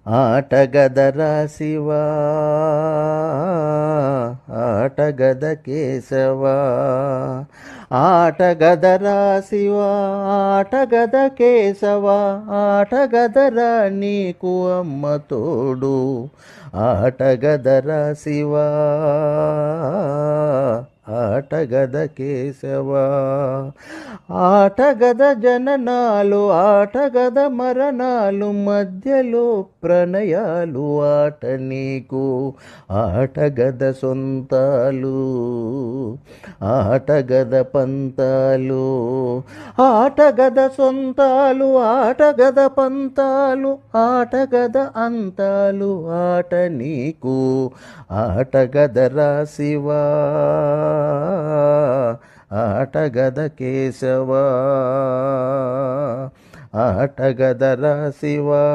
ఆటగదరా శివా, ఆటగద కేశవా. ఆటగదరా శివా, ఆటగద కేశవా. ఆటగదరా నీకు అమ్మ తోడు. ఆటగదరా శివా, ఆటగద కేశవా. ఆటగద జననాలు, ఆటగద మరణాలు, మధ్యలో ప్రణయాలు ఆట నీకు. ఆటగద సొంతాలు, ఆటగద పంతాలు. ఆటగద సొంతాలు, ఆటగద పంతాలు, ఆటగద అంతాలు ఆట నీకు. ఆటగదరా శివా, ఆటగద కేశవా. ఆటగదరా శివా.